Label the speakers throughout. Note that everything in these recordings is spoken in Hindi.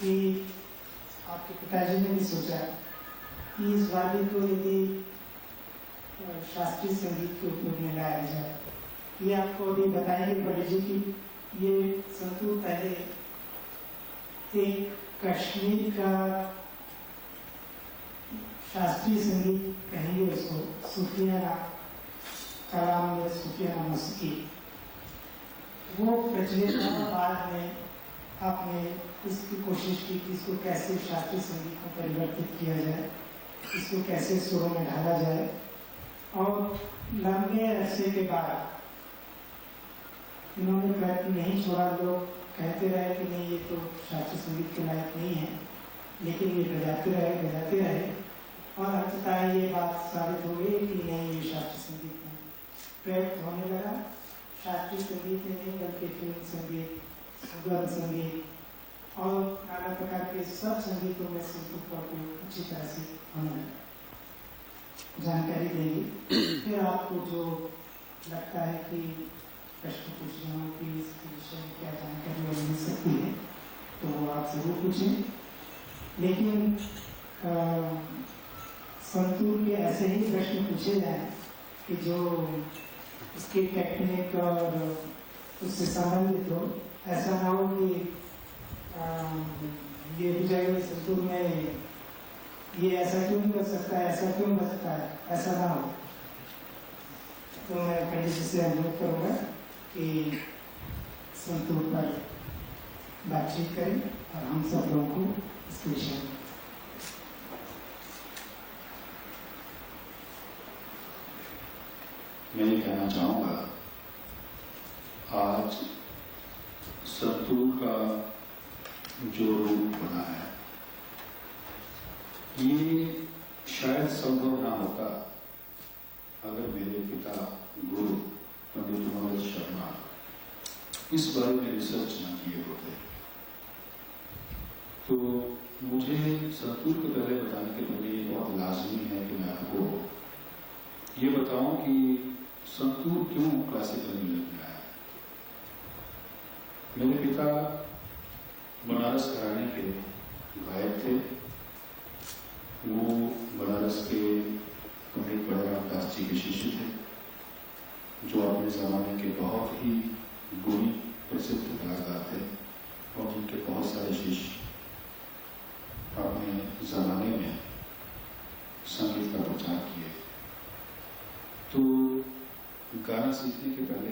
Speaker 1: कि आपके पिताजी ने भी सोचा कि इस वाद्य को यदि शास्त्रीय संगीत के उपयोग में लाया जाए। ये आपको अभी बताएंगे पंडित जी की ये संतूर पहले एक कश्मीर का शास्त्रीय संगीत कहेंगे उसको, सूफियाना कलाम या सूफियाना मौसीकी, वो प्रचलित बाद में आपने इसकी कोशिश की कि इसको कैसे शास्त्रीय संगीत में परिवर्तित किया जाए, इसको कैसे सुरों में ढाला जाए। और लंबे अरसे के बाद इन्होंने प्रयत्न नहीं छोड़ा। लोग कहते रहे कि नहीं ये तो शास्त्रीय संगीत के लायक नहीं है, लेकिन ये बजाते रहे और अंततः ये बात साबित हो गई कि नहीं ये शास्त्रीय संगीत में प्रयुक्त होने लगा। शास्त्रीय संगीत में नहीं बल्कि फिल्म संगीत, सुगम संगीत और नाना प्रकार के सब संगीतों में संतूर का उपयोग अच्छी तरह से होने लगा। जानकारी देंगे, फिर आपको जो लगता है कि प्रश्न पूछना हो कि इस विषय में क्या जानकारी मिल सकती है तो वो आप जरूर पूछें। लेकिन संतूर के ऐसे ही प्रश्न पूछे जाए कि जो इसके टेक्निक और उससे संबंधित हो। ऐसा ना हो कि ये बुझाएगा संतूर में ये ऐसा क्यों नहीं बच सकता है, ऐसा क्यों बचता है, ऐसा ना हो। तो मैं पंडित जी से अनुरोध करूँगा कि संतूर पर बातचीत करें और हम सब लोगों को इस विषय में
Speaker 2: मैं ये कहना चाहूँगा, आज संतूर का जो रूप बना है ये शायद संभव ना होता अगर मेरे पिता गुरु पंडित मनोज शर्मा इस बारे में रिसर्च न किए होते। तो मुझे संतूर के पहले बताने के पहले ये बहुत लाजमी है कि मैं आपको ये बताऊं कि संतूर क्यों क्लासिकल म्यूजिक में आया। मेरे पिता बनारस घराने के गायक थे। वो बनारस के पंडित बड़ेराम दास जी के शिष्य थे, जो अपने जमाने के बहुत ही गुणी प्रसिद्ध कलाकार थे और उनके बहुत सारे शिष्य अपने जमाने में संगीत का प्रचार किए। तो गाना सीखने के पहले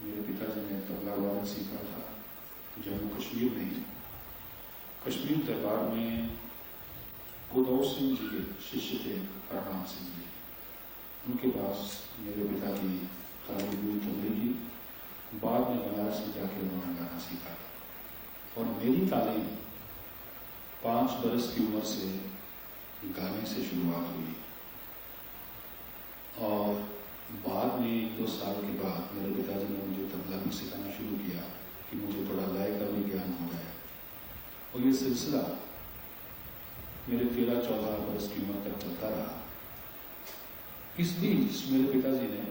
Speaker 2: मेरे पिताजी ने तबला वादन सीखा था जम्मू कश्मीर में ही। कश्मीर दरबार में गोदौर सिंह जी के शिष्य थे हरनाम सिंह जी, उनके पास मेरे पिता की तालीम हुई तबले की। बाद में बनारस में जाकर उन्होंने गाना सीखा और मेरी तालीम 5 बरस की उम्र से गाने से शुरुआत हुई और बाद में 2 साल के बाद मेरे पिताजी ने मुझे तबला भी सिखाना शुरू किया कि मुझे थोड़ा लय का भी ज्ञान हो गया। और ये सिलसिला मेरे 13-14 बरस की उम्र तक चलता रहा। इस बीच मेरे पिताजी ने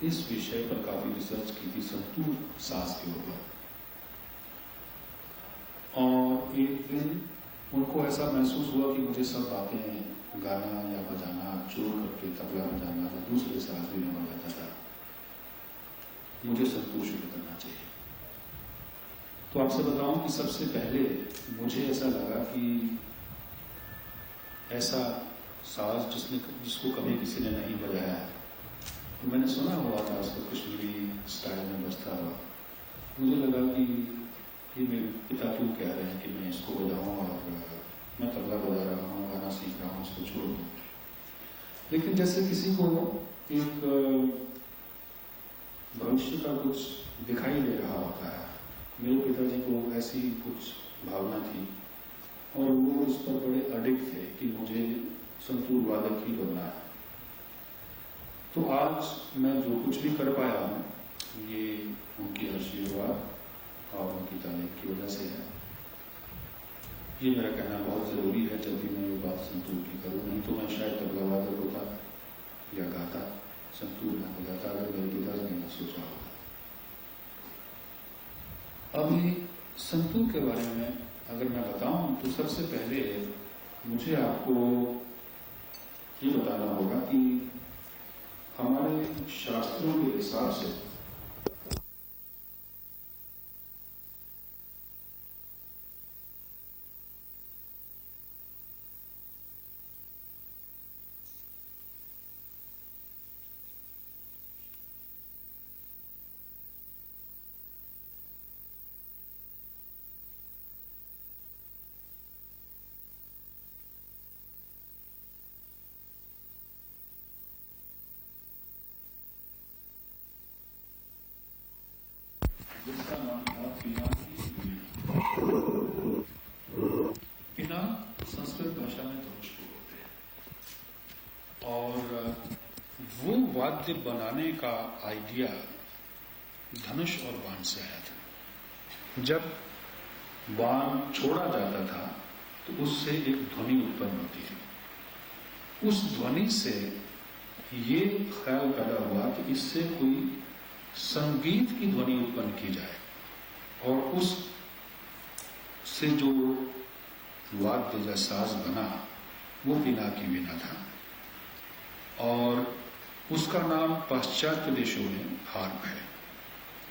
Speaker 2: इस विषय पर काफी रिसर्च की थी, संतूर साज के ऊपर। और एक दिन उनको ऐसा महसूस हुआ कि मुझे सब बातें गाना या बजाना जोड़ करके तबला बजाना जो दूसरे साज भी में बजाता था, मुझे संतूर शुरू करना चाहिए। तो आपसे बताऊं कि सबसे पहले मुझे ऐसा लगा कि ऐसा साज जिसको कभी किसी ने नहीं बजाया है। तो मैंने सुना हुआ था उसको कश्मीरी स्टाइल में बजता हुआ। मुझे लगा कि ये मेरे पिता क्यों कह रहे हैं कि मैं इसको बजाऊं और मैं तबला बजा रहा हूँ, गाना सीख रहा हूँ, उसको छोड़ दूँ। लेकिन जैसे किसी को एक भविष्य का कुछ दिखाई दे रहा होता है, मेरे पिताजी को ऐसी कुछ भावना थी और वो उस पर बड़े अडिग थे कि मुझे संतूर वादक ही बनना है। तो आज मैं जो कुछ भी कर पाया हूं ये उनकी आशीर्वाद और उनकी तालीम की वजह से है। ये मेरा कहना बहुत जरूरी है जब भी मैं ये बात संतूर की करूं, नहीं तो मैं शायद तबला वादक होता या गाता, संतूर न बजाता अगर मेरे पिताजी ने सोचा होगा। अभी संतूर के बारे में अगर मैं बताऊं तो सबसे पहले मुझे आपको ये बताना होगा कि हमारे शास्त्रों के हिसाब से जिसका नाम था पिना संस्कृत भाषा में धनुष को बोलते हैं। और वो वाद्य बनाने का आइडिया धनुष और बाण से आया था। जब बाण छोड़ा जाता था तो उससे एक ध्वनि उत्पन्न होती थी। उस ध्वनि से ये ख्याल पैदा हुआ कि इससे कोई संगीत की ध्वनि उत्पन्न की जाए, और उस से जो वाद्य या साज बना वो पिना की वीणा था। और उसका नाम पाश्चात्य देशों में हार्प है,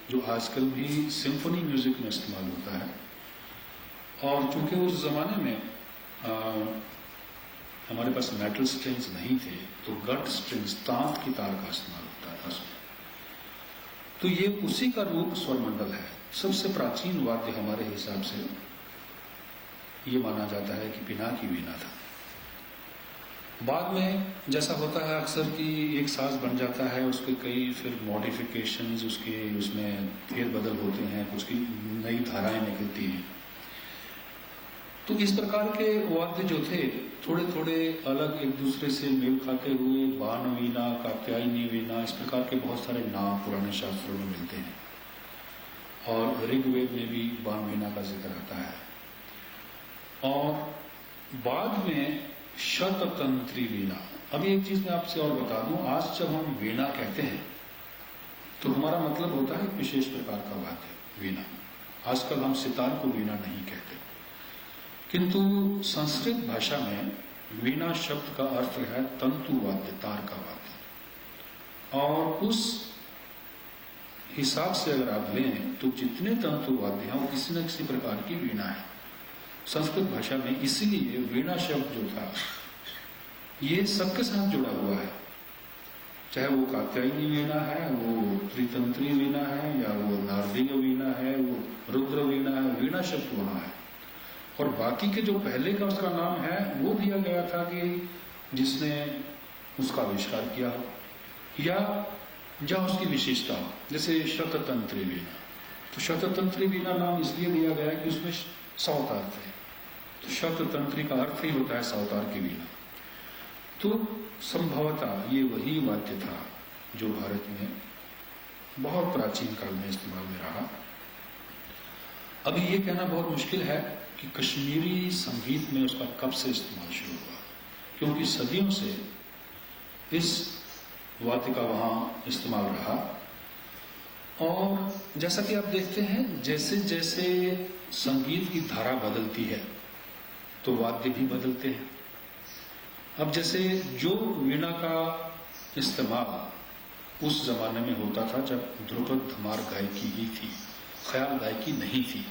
Speaker 2: जो आजकल भी सिम्फनी म्यूजिक में इस्तेमाल होता है। और चूंकि उस जमाने में हमारे पास मेटल स्ट्रिंग्स नहीं थे, तो गट स्ट्रिंग्स, तांत की तार का इस्तेमाल होता था उसमें। तो ये उसी का रूप स्वरमंडल है। सबसे प्राचीन वाद्य हमारे हिसाब से ये माना जाता है कि पिना की वीणा था। बाद में जैसा होता है अक्सर कि एक साज बन जाता है, उसके कई फिर मॉडिफिकेशंस, उसमें फेरबदल होते हैं, कुछ की नई धाराएं निकलती हैं। तो इस प्रकार के वाद्य जो थे थोड़े थोड़े अलग एक दूसरे से मेल खाते हुए, बाण वीणा, कात्यायनी वीणा, इस प्रकार के बहुत सारे नाम पुराने शास्त्रों में मिलते हैं। और ऋग्वेद में भी बाण वीणा का जिक्र आता है। और बाद में शततंत्री वीणा। अभी एक चीज मैं आपसे और बता दूं, आज जब हम वीणा कहते हैं तो हमारा मतलब होता है एक विशेष प्रकार का वाद्य वीणा। आजकल हम सितार को वीणा नहीं कहते, किंतु संस्कृत भाषा में वीणा शब्द का अर्थ है तंतु वाद्य, तार का वाद्य। और उस हिसाब से अगर आप लें तो जितने तंतु वाद्य हैं वो किसी न किसी प्रकार की वीणा है संस्कृत भाषा में। इसीलिए वीणा शब्द जो था ये सबके साथ जुड़ा हुआ है, चाहे वो कात्यायनी वीणा है, वो त्रितंत्री वीणा है, या वो नारदीय वीणा है, वो रुद्र वीणा है। वीणा शब्द वहां है। और बाकी के जो पहले का उसका नाम है वो दिया गया था कि जिसने उसका आविष्कार किया हो या जहाँ उसकी विशेषता हो, जैसे शततंत्री वीणा। तो शततंत्री वीणा नाम इसलिए दिया गया कि उसमें 100 तार थे, तो शततंत्री का अर्थ ही होता है 100 तार की वीणा। तो संभवतः ये वही वाद्य था जो भारत में बहुत प्राचीन काल में इस्तेमाल में रहा। अभी ये कहना बहुत मुश्किल है कि कश्मीरी संगीत में उसका कब से इस्तेमाल शुरू हुआ, क्योंकि सदियों से इस वाद्य का वहां इस्तेमाल रहा। और जैसा कि आप देखते हैं, जैसे जैसे संगीत की धारा बदलती है तो वाद्य भी बदलते हैं। अब जैसे जो वीणा का इस्तेमाल उस जमाने में होता था जब ध्रुपद धमार गायकी ही थी, ख्याल गायकी नहीं थी,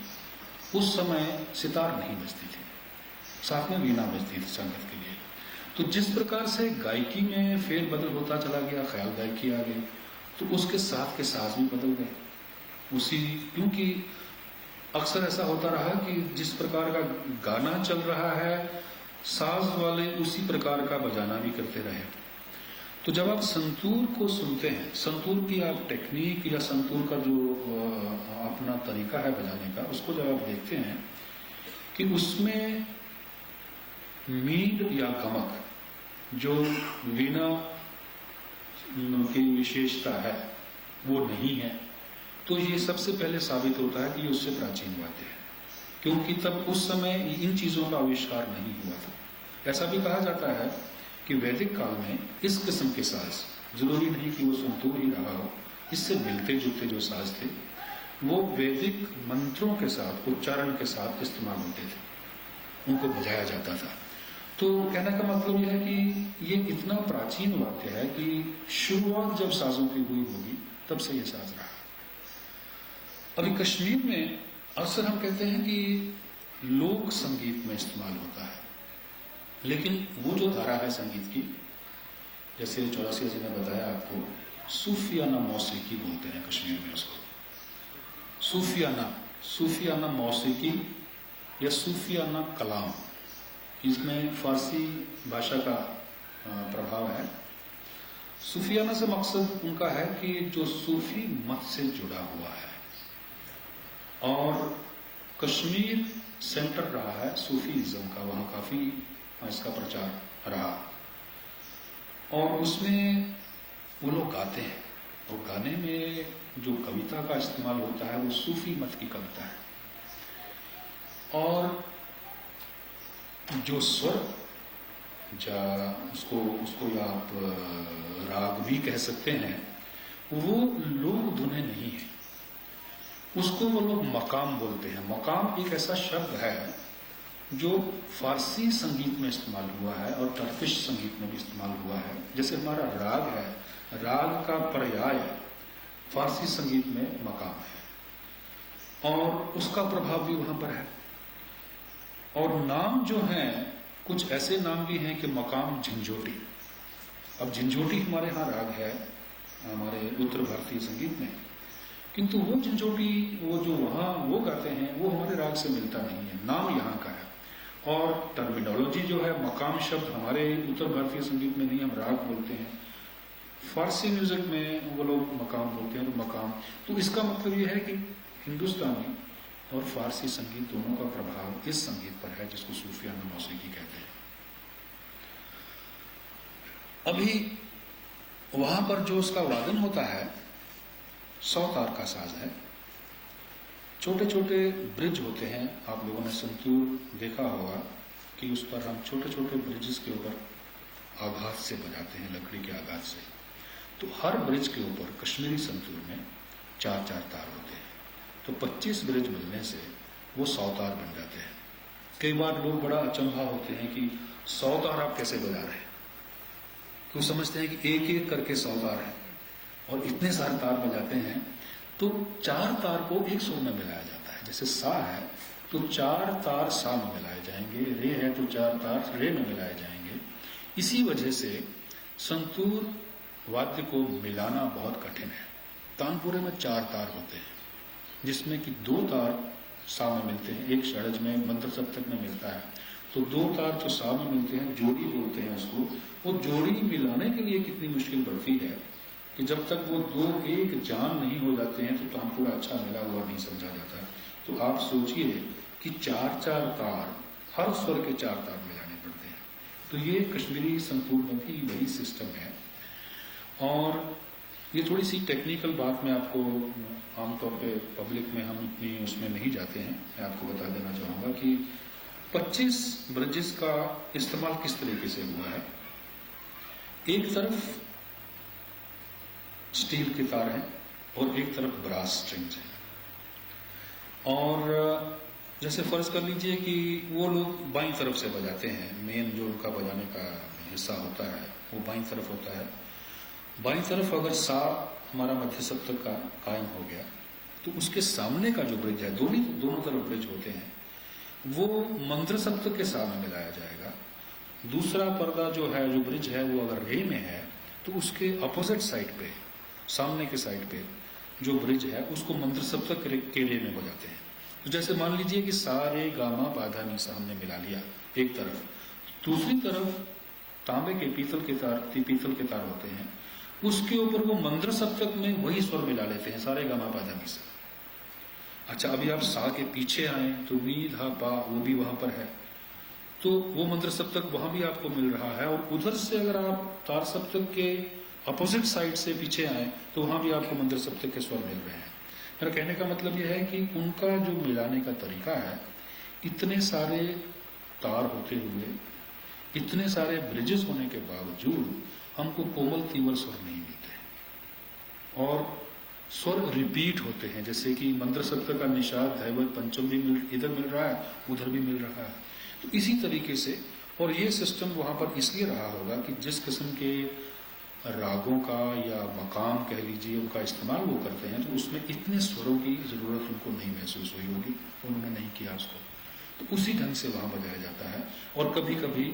Speaker 2: उस समय सितार नहीं बजती थी, साथ में वीणा बजती थी संगत के लिए। तो जिस प्रकार से गायकी में फेर बदल होता चला गया, ख्याल गायकी आ गई, तो उसके साथ के साज भी बदल गए उसी। क्योंकि अक्सर ऐसा होता रहा कि जिस प्रकार का गाना चल रहा है, साज वाले उसी प्रकार का बजाना भी करते रहे। तो जब आप संतूर को सुनते हैं, संतूर की आप टेक्निक या संतूर का जो अपना तरीका है बजाने का, उसको जब आप देखते हैं कि उसमें मीड या गमक जो वीणा की विशेषता है वो नहीं है, तो ये सबसे पहले साबित होता है कि ये उससे प्राचीन वाद्य है, क्योंकि तब उस समय इन चीजों का आविष्कार नहीं हुआ था। ऐसा भी कहा जाता है कि वैदिक काल में इस किस्म के साज, जरूरी नहीं कि वो संतूर ही रहा हो, इससे मिलते जुलते जो साज थे वो वैदिक मंत्रों के साथ, उच्चारण के साथ इस्तेमाल होते थे, उनको बजाया जाता था। तो कहने का मतलब यह है कि ये इतना प्राचीन वाद्य है कि शुरुआत जब साजों की हुई होगी तब से ये साज रहा। अभी कश्मीर में अक्सर हम कहते हैं कि लोक संगीत में इस्तेमाल होता है, लेकिन वो जो धारा है संगीत की, जैसे चौरासिया जी ने बताया आपको, सूफियाना मौसीकी बोलते हैं कश्मीर में उसको। सूफियाना मौसीकी या सूफियाना कलाम, इसमें फारसी भाषा का प्रभाव है। सूफियाना से मकसद उनका है कि जो सूफी मत से जुड़ा हुआ है, और कश्मीर सेंटर रहा है सूफीइज्म का, वहाँ काफी इसका प्रचार रहा, और उसमें वो लोग गाते हैं, और गाने में जो कविता का इस्तेमाल होता है वो सूफी मत की कविता है, और जो स्वर उसको या आप राग भी कह सकते हैं, वो लोक धुनें नहीं है, उसको वो लोग मकाम बोलते हैं। मकाम एक ऐसा शब्द है जो फारसी संगीत में इस्तेमाल हुआ है और टर्किश संगीत में भी इस्तेमाल हुआ है। जैसे हमारा राग है, राग का पर्याय फारसी संगीत में मकाम है, और उसका प्रभाव भी वहां पर है। और नाम जो हैं, कुछ ऐसे नाम भी हैं कि मकाम झंझोटी। अब झंझोटी हमारे यहाँ राग है, हमारे उत्तर भारतीय संगीत में, किंतु वो झंझोटी वो जो वहाँ वो गाते हैं वो हमारे राग से मिलता नहीं है, नाम यहाँ का है। और टर्मिनोलॉजी जो है, मकाम शब्द हमारे उत्तर भारतीय संगीत में नहीं, हम राग बोलते हैं, फारसी म्यूजिक में वो लोग मकाम बोलते हैं, तो मकाम। तो इसका मतलब ये है कि हिंदुस्तानी और फारसी संगीत दोनों का प्रभाव इस संगीत पर है, जिसको सूफियाना मौसीकी कहते हैं। अभी वहां पर जो उसका वादन होता है, 100 तार का साज है, छोटे छोटे ब्रिज होते हैं। आप लोगों ने संतूर देखा होगा कि उस पर हम छोटे छोटे ब्रिजेस के ऊपर आघात से बजाते हैं, लकड़ी के आघात से। तो हर ब्रिज के ऊपर कश्मीरी संतूर में 4-4 तार होते हैं, तो 25 ब्रिज मिलने से वो 100 तार बन जाते हैं। कई बार लोग बड़ा अचंभा होते हैं कि 100 तार आप कैसे बजा रहे हैं, क्यों समझते हैं कि एक एक करके 100 तार है और इतने सारे तार बजाते हैं। तो 4 तार को एक सुर में मिलाया जाता है। जैसे सा है तो 4 तार सा में मिलाए जाएंगे, रे है तो 4 तार रे में मिलाए जाएंगे। इसी वजह से संतूर वाद्य को मिलाना बहुत कठिन है। तानपुरे में 4 तार होते हैं, जिसमें कि 2 तार सा में मिलते हैं, एक षड्ज में मंत्र सप्तक में मिलता है, तो 2 तार जो सा में मिलते हैं, जोड़ी बोलते हैं उसको। वो जोड़ी मिलाने के लिए कितनी मुश्किल पड़ती है कि जब तक वो 2 एक जान नहीं हो जाते हैं तो तानपुरा अच्छा मिला हुआ नहीं समझा जाता। तो आप सोचिए कि 4-4 तार, हर स्वर के 4 तार मिलाने पड़ते हैं। तो ये कश्मीरी संतूर में भी वही सिस्टम है। और ये थोड़ी सी टेक्निकल बात मैं आपको, आमतौर पे पब्लिक में हम इतनी उसमें नहीं जाते हैं, मैं आपको बता देना चाहूँगा कि 25 ब्रिजेस का इस्तेमाल किस तरीके से हुआ है। एक तरफ स्टील के तार हैं और एक तरफ ब्रास स्ट्रिंग्स हैं। और जैसे फर्ज कर लीजिए कि वो लोग बाईं तरफ से बजाते हैं, मेन जो उनका बजाने का हिस्सा होता है वो बाईं तरफ होता है। बाईं तरफ अगर सा हमारा मध्य सप्तक का कायम हो गया तो उसके सामने का जो ब्रिज है, दोनों तरफ ब्रिज होते हैं, वो मंत्र सप्तक के साथ मिलाया जाएगा। दूसरा पर्दा जो है, जो ब्रिज है, वो अगर रे में है तो उसके अपोजिट साइड पे, सामने के साइड पे जो ब्रिज है उसको मंत्र सप्तक के रे में बजाते हैं। तो जैसे मान लीजिए कि सा रे गा मा पा धा नी सा हमने मिला लिया एक तरफ, दूसरी तरफ तांबे के पीतल के तार होते हैं, उसके ऊपर वो मंत्र सप्तक में वही स्वर मिला लेते हैं, सारे गा मा पा धा नी सा। अच्छा, अभी आप सा के पीछे आए तो नी धा पा वो भी वहां पर है, तो वो मंत्र सप्तक वहां भी आपको मिल रहा है। और उधर से अगर आप तार सप्तक के अपोजिट साइड से पीछे आए तो वहां भी आपको मंत्र सप्तक के स्वर मिल रहे हैं। मेरा कहने का मतलब यह है कि उनका जो मिलाने का तरीका है, इतने सारे तार होते हुए, इतने सारे ब्रिजेस होने के बावजूद हमको कोमल तीव्र स्वर नहीं मिलते। और स्वर रिपीट होते हैं, जैसे कि मंत्र सप्तक का निषाद धैवत पंचम भी इधर मिल रहा है, उधर भी मिल रहा है। तो इसी तरीके से, और ये सिस्टम वहां पर इसलिए रहा होगा कि जिस किस्म के रागों का या मकाम कह लीजिए उनका इस्तेमाल वो करते हैं, तो उसमें इतने स्वरों की जरूरत उनको नहीं महसूस हुई होगी, उन्होंने नहीं किया उसको, तो उसी ढंग से वहां बजाया जाता है। और कभी कभी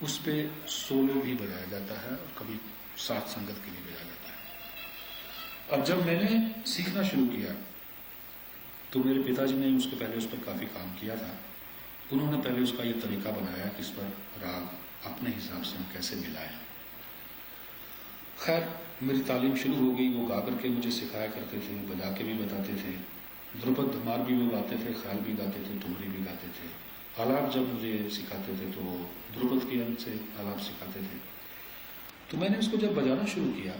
Speaker 2: उस पर सोलो भी बजाया जाता है और कभी साथ संगत के लिए बजाया जाता है। अब जब मैंने सीखना शुरू किया तो मेरे पिताजी ने उसके पहले उस पर काफी काम किया था। उन्होंने पहले उसका ये तरीका बनाया कि इस पर राग अपने हिसाब से हम कैसे मिलाएं। खैर मेरी तालीम शुरू हो गई, वो गा करके मुझे सिखाया करते थे, बजा के भी बताते थे, ध्रुपद धमार भी वो गाते थे, ख्याल भी गाते थे, ठुमरी भी गाते थे। आलाप जब मुझे सिखाते थे तो ध्रुपद के अंत से आलाप सिखाते थे। तो मैंने उसको जब बजाना शुरू किया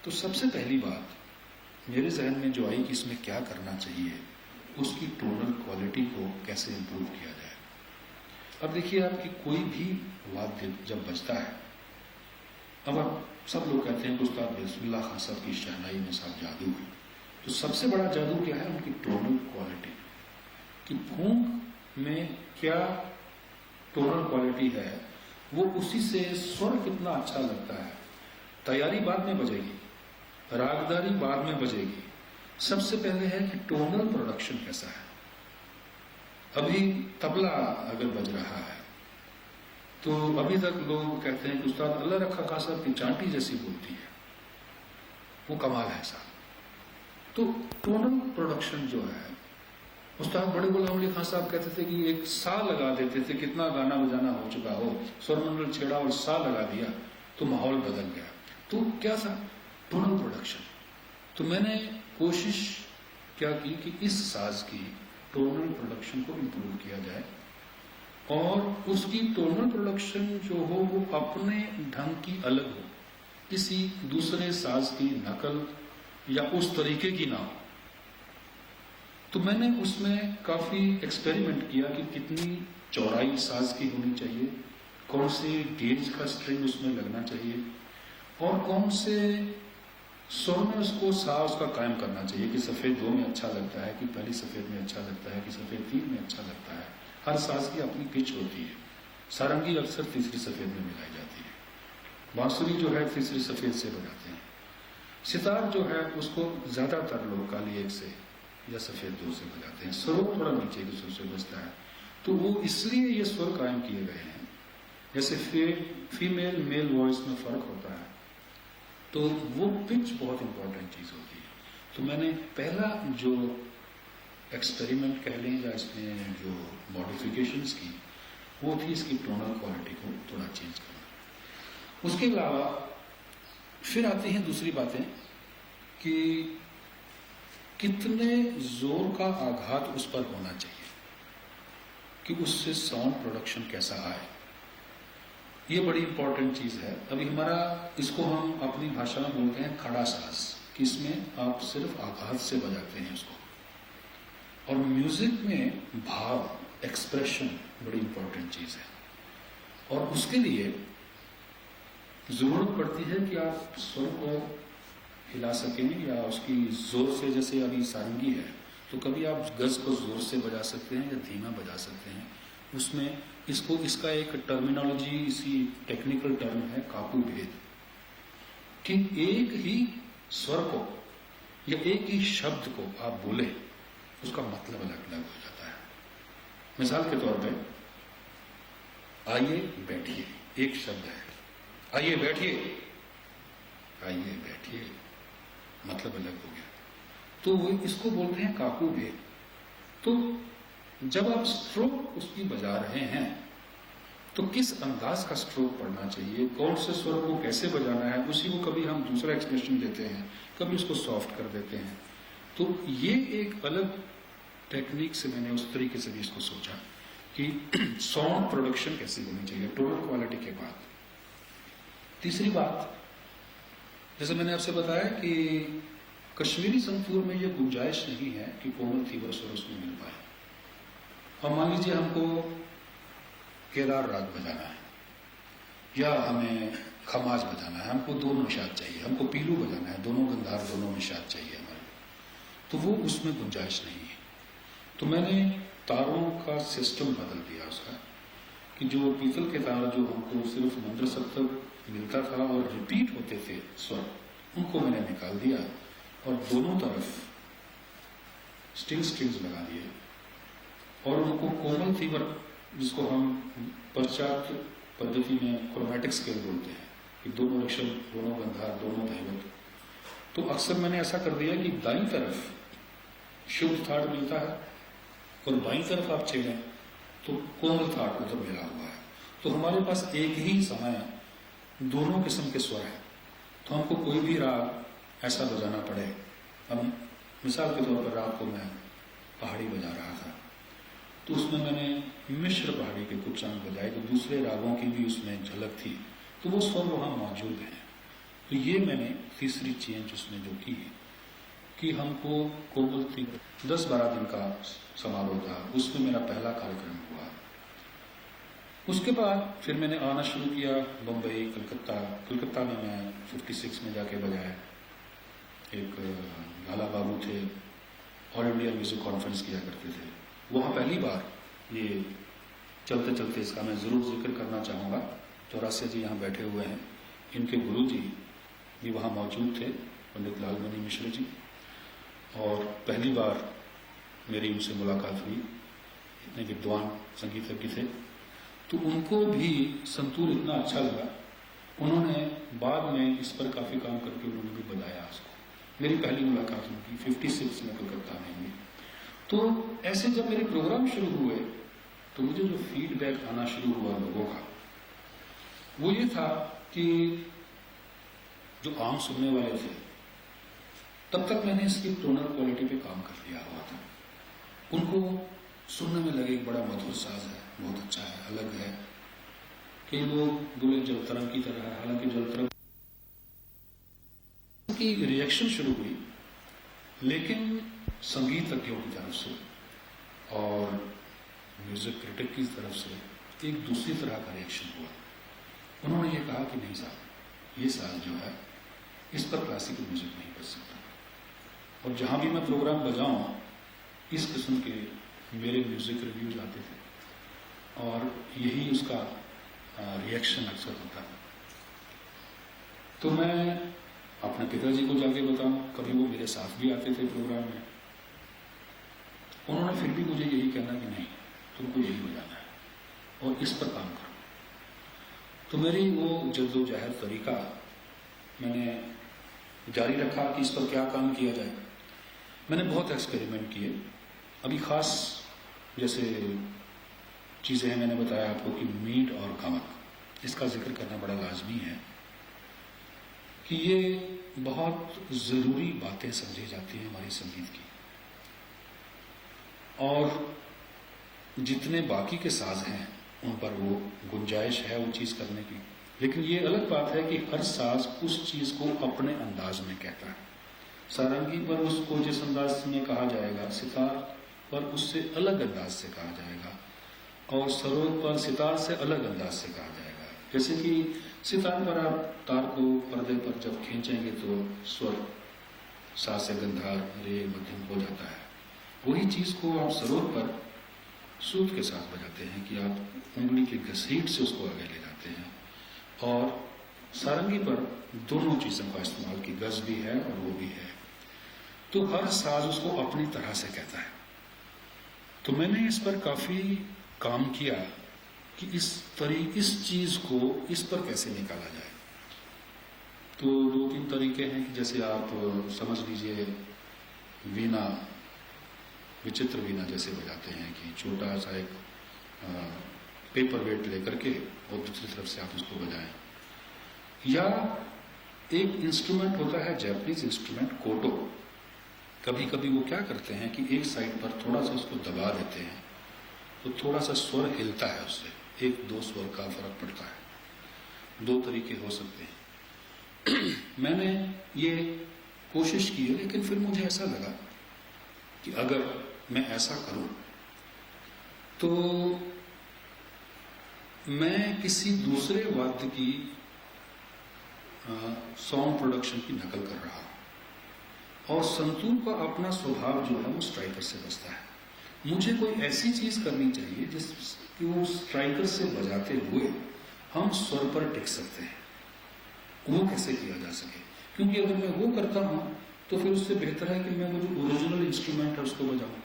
Speaker 2: तो सबसे पहली बात मेरे जहन में जो आई कि इसमें क्या करना चाहिए, उसकी टोनल क्वालिटी को कैसे इम्प्रूव किया जाए। अब देखिए आपकी कोई भी वाद्य जब बजता है, अब आप सब लोग कहते हैं कि उस्ताद बिस्मिल्लाह खान साहब की शहनाई में सब जादू है, तो सबसे बड़ा जादू क्या है? उनकी टोनल क्वालिटी, कि फूंक में क्या टोनल क्वालिटी है, वो उसी से स्वर कितना अच्छा लगता है। तैयारी बाद में बजेगी, रागदारी बाद में बजेगी, सबसे पहले है कि टोनल प्रोडक्शन कैसा है। अभी तबला अगर बज रहा है तो अभी तक लोग कहते हैं कि उस्ताद अल्लाह रखा खान साहब की चांटी जैसी बोलती है, वो कमाल है साहब। तो टोनल प्रोडक्शन जो है, उस्ताद बड़े गुलाम अली खान साहब कहते थे कि एक सा लगा देते थे, कितना गाना बजाना हो चुका हो, स्वरमंडल छेड़ा और सा लगा दिया तो माहौल बदल गया। तो क्या था? Tonal production. तो मैंने कोशिश क्या की कि इस साज की टोनल प्रोडक्शन को इम्प्रूव किया जाए और उसकी टोनल प्रोडक्शन जो हो वो अपने ढंग की अलग हो, किसी दूसरे साज की नकल या उस तरीके की ना हो। तो मैंने उसमें काफी एक्सपेरिमेंट किया कि कितनी चौड़ाई साज की होनी चाहिए, कौन से गेज का स्ट्रिंग उसमें लगना चाहिए और कौन से स्वर में उसको सा उसका कायम करना चाहिए कि सफेद 2 में अच्छा लगता है, कि पहली सफेद में अच्छा लगता है, कि सफेद 3 में अच्छा लगता है। हर साज की अपनी पिच होती है। सारंगी अक्सर तीसरी सफेद में मिलाई जाती है, बांसुरी जो है तीसरी सफेद से बजाते हैं, सितार जो है उसको ज्यादातर लोग काली 1 से या सफेद 2 से बजाते हैं, स्वरूप थोड़ा नीचे के सुर से बजता है। तो वो इसलिए ये स्वर कायम किए गए हैं। जैसे फीमेल मेल वॉइस में फर्क होता है, तो वो पिच बहुत इंपॉर्टेंट चीज होती है। तो मैंने पहला जो एक्सपेरिमेंट कह लें या इसमें जो मॉडिफिकेशंस की, वो थी इसकी टोनल क्वालिटी को थोड़ा चेंज करना। उसके अलावा फिर आती हैं दूसरी बातें कि कितने जोर का आघात उस पर होना चाहिए कि उससे साउंड प्रोडक्शन कैसा आए। ये बड़ी इंपॉर्टेंट चीज है। अभी हमारा इसको हम अपनी भाषा में बोलते हैं खड़ा साज, कि इसमें आप सिर्फ आघात से बजाते हैं उसको। और म्यूजिक में भाव, एक्सप्रेशन बड़ी इंपॉर्टेंट चीज है और उसके लिए जरूरत पड़ती है कि आप स्वर को हिला सकें या उसकी जोर से, जैसे अभी सारंगी है तो कभी आप गज को जोर से बजा सकते हैं या धीमा बजा सकते हैं। उसमें इसका एक टर्मिनोलॉजी, इसी टेक्निकल टर्म है काकू भेद, कि एक ही स्वर को या एक ही शब्द को आप बोले उसका मतलब अलग अलग हो जाता है। मिसाल के तौर पे आइए बैठिए, एक शब्द है, आइए बैठिए, आइए बैठिए, मतलब अलग हो गया। तो वो इसको बोलते हैं काकू भेद। तो जब आप स्ट्रोक उसकी बजा रहे हैं तो किस अंदाज का स्ट्रोक पढ़ना चाहिए, कौन से स्वर को कैसे बजाना है, उसी को कभी हम दूसरा एक्सप्रेशन देते हैं, कभी उसको सॉफ्ट कर देते हैं। तो ये एक अलग टेक्निक से मैंने उस तरीके से भी इसको सोचा कि साउंड प्रोडक्शन कैसी होनी चाहिए टोनल क्वालिटी के बाद। तीसरी बात, जैसे मैंने आपसे बताया कि कश्मीरी संतूर में ये गुंजाइश नहीं है कि कोमल तीव्र स्वर उसमें मिल पाए। और मान लीजिए हमको केदार राग बजाना है या हमें खमाज बजाना है, हमको 2 निषाद चाहिए, हमको पीलू बजाना है, दोनों गंधार दोनों निषाद चाहिए हमारे। तो वो उसमें गुंजाइश नहीं है। तो मैंने तारों का सिस्टम बदल दिया उसका, कि जो पीतल के तार जो हमको सिर्फ मंत्र सप्तक मिलता था और रिपीट होते थे स्वर, उनको मैंने निकाल दिया और दोनों तरफ स्ट्रिंग्स लगा दिए और उनको कोमल तीव्र, जिसको हम पश्चात पद्धति में क्रोमैटिक स्केल बोलते हैं, कि दोनों ऋषभ, दोनों गंधार, दोनों दैवत। तो अक्सर मैंने ऐसा कर दिया कि दाईं तरफ शुद्ध थाट मिलता है और बाईं तरफ आप छेड़ें तो कोमल थाट उधर मिला हुआ है। तो हमारे पास एक ही समय दोनों किस्म के स्वर हैं। तो हमको कोई भी राग ऐसा बजाना पड़े, अब मिसाल के तौर पर रात को मैं पहाड़ी बजा रहा था, तो उसमें मैंने मिश्र पहाड़ी के कुछ अंग बजाए, तो दूसरे रागों की भी उसमें झलक थी, तो वो स्वर वहाँ मौजूद हैं। तो ये मैंने तीसरी चेंज उसमें जो की कि हमको कोमल तीव्र 10-12 दिन का समारोह था, उसमें मेरा पहला कार्यक्रम हुआ। उसके बाद फिर मैंने आना शुरू किया बम्बई, कलकत्ता में मैं 56 में जाके बजाया। एक लाला बाबू थे, ऑल इंडिया म्यूजिक कॉन्फ्रेंस किया करते थे, वहाँ पहली बार ये चलते चलते इसका मैं ज़रूर जिक्र करना चाहूँगा। चौरासिया जी यहाँ बैठे हुए हैं, इनके गुरु जी भी वहाँ मौजूद थे, पंडित लालमणि मिश्र जी, और पहली बार मेरी उनसे मुलाकात हुई। इतने विद्वान संगीतज्ञ थे, तो उनको भी संतूर इतना अच्छा लगा, उन्होंने बाद में इस पर काफ़ी काम करके उन्होंने भी बताया उसको। मेरी पहली मुलाकात उनकी 56 में कलकत्ता में हुई। तो ऐसे जब मेरे प्रोग्राम शुरू हुए तो मुझे जो फीडबैक आना शुरू हुआ लोगों का, वो ये था कि जो आम सुनने वाले थे, तब तक मैंने इसकी टोनल क्वालिटी पे काम कर लिया हुआ था, उनको सुनने में लगे एक बड़ा मधुर साज है, बहुत अच्छा है, अलग है। कई लोग बोले जल तरंग की तरह है, हालांकि जल तरंग की रिएक्शन शुरू हुई, लेकिन संगीतज्ञों की तरफ से और म्यूजिक क्रिटिक की तरफ से एक दूसरी तरह का रिएक्शन हुआ। उन्होंने ये कहा कि नहीं साहब, ये साज जो है इस पर क्लासिकल म्यूजिक नहीं बज सकता। और जहां भी मैं प्रोग्राम बजाऊं, इस किस्म के मेरे म्यूजिक रिव्यूज आते थे और यही उसका रिएक्शन अक्सर होता है। तो मैं अपने पिताजी को जाके बताऊं, कभी वो मेरे साथ भी आते थे प्रोग्राम में, उन्होंने फिर भी मुझे यही कहना कि नहीं, तुमको यही बजाना है और इस पर काम करो। तो मेरी वो जद्दोजहद तरीका मैंने जारी रखा कि इस पर क्या काम किया जाए। मैंने बहुत एक्सपेरिमेंट किए। अभी खास जैसे चीज़ें हैं, मैंने बताया आपको कि मीट और गमक, इसका जिक्र करना बड़ा लाजमी है कि ये बहुत ज़रूरी बातें समझी जाती हैं हमारी संगीत की। और जितने बाकी के साज हैं उन पर वो गुंजाइश है वो चीज़ करने की, लेकिन ये अलग बात है कि हर साज उस चीज़ को अपने अंदाज में कहता है। सारंगी पर उसको जिस अंदाज में कहा जाएगा, सितार पर उससे अलग अंदाज से कहा जाएगा, और सरोद पर सितार से अलग अंदाज से कहा जाएगा। जैसे कि सितार पर आप तार को पर्दे पर जब खींचेंगे तो स्वर सा से गंधार रे मध्यम हो जाता है। वही चीज़ को आप सरोद पर सूत के साथ बजाते हैं कि आप उंगली की घसीट से उसको आगे ले जाते हैं, और सारंगी पर दोनों चीज़ों का इस्तेमाल की गज भी है और वो भी है। तो हर साज उसको अपनी तरह से कहता है। तो मैंने इस पर काफ़ी काम किया कि इस चीज़ को इस पर कैसे निकाला जाए। तो 2-3 तरीके हैं कि जैसे आप समझ लीजिए वीणा, विचित्र वीणा जैसे बजाते हैं कि छोटा सा एक पेपर वेट लेकर के और दूसरी तरफ से आप उसको बजाएं, या एक इंस्ट्रूमेंट होता है जापानीज इंस्ट्रूमेंट कोटो। कभी कभी वो क्या करते हैं कि एक साइड पर थोड़ा सा उसको दबा देते हैं तो थोड़ा सा स्वर हिलता है, उससे 1-2 स्वर का फर्क पड़ता है। 2 तरीके हो सकते हैं। मैंने ये कोशिश की है, लेकिन फिर मुझे ऐसा लगा कि अगर मैं ऐसा करूं तो मैं किसी दूसरे वाद्य की सॉन्ग प्रोडक्शन की नकल कर रहा हूं। और संतूर का अपना स्वभाव जो है वो स्ट्राइकर से बसता है। मुझे कोई ऐसी चीज करनी चाहिए जिस कि वो स्ट्राइकर से बजाते हुए हम स्वर पर टिक सकते हैं। वो कैसे किया जा सके, क्योंकि अगर मैं वो करता हूं तो फिर उससे बेहतर है कि मैं वो जो ओरिजिनल इंस्ट्रूमेंट है उसको बजाऊं,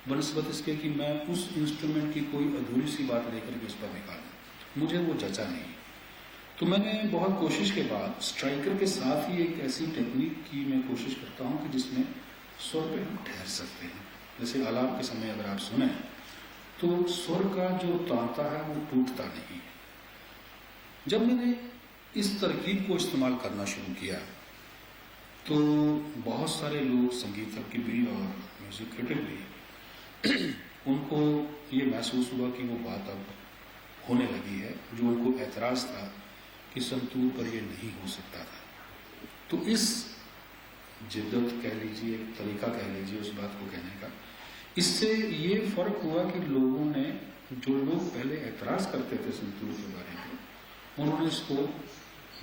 Speaker 2: बनस्बत इसके कि मैं उस इंस्ट्रूमेंट की कोई अधूरी सी बात लेकर के उस पर निकालूं। मुझे वो जचा नहीं। तो मैंने बहुत कोशिश के बाद स्ट्राइकर के साथ ही एक ऐसी टेक्निक की मैं कोशिश करता हूं कि जिसमें स्वर पे हम ठहर सकते हैं। जैसे आलाप के समय अगर आप सुने तो स्वर का जो तांता है वो टूटता नहीं है। जब मैंने इस तरकीब को इस्तेमाल करना शुरू किया तो बहुत सारे लोग, संगीतज्ञ भी और म्यूजिक क्रिटिक भी, उनको ये महसूस हुआ कि वो बात अब होने लगी है। जो उनको ऐतराज था कि संतूर पर ये नहीं हो सकता था, तो इस जिद्दत कह लीजिए, एक तरीका कह लीजिए उस बात को कहने का, इससे ये फर्क हुआ कि लोगों ने, जो लोग पहले ऐतराज करते थे संतूर के बारे में, उन्होंने इसको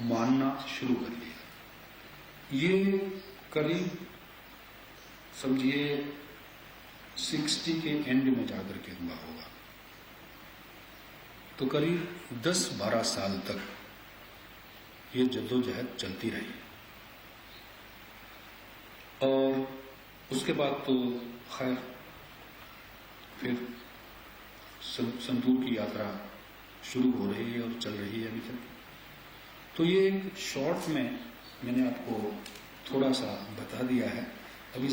Speaker 2: मानना शुरू कर दिया। ये करीब समझिए 60 के एंड में जाकर के हुआ होगा। तो करीब 10-12 साल तक ये जद्दोजहद चलती रही और उसके बाद तो खैर फिर संतूर की यात्रा शुरू हो रही है और चल रही है अभी तक। तो ये एक शॉर्ट में मैंने आपको थोड़ा सा बता दिया है। अभी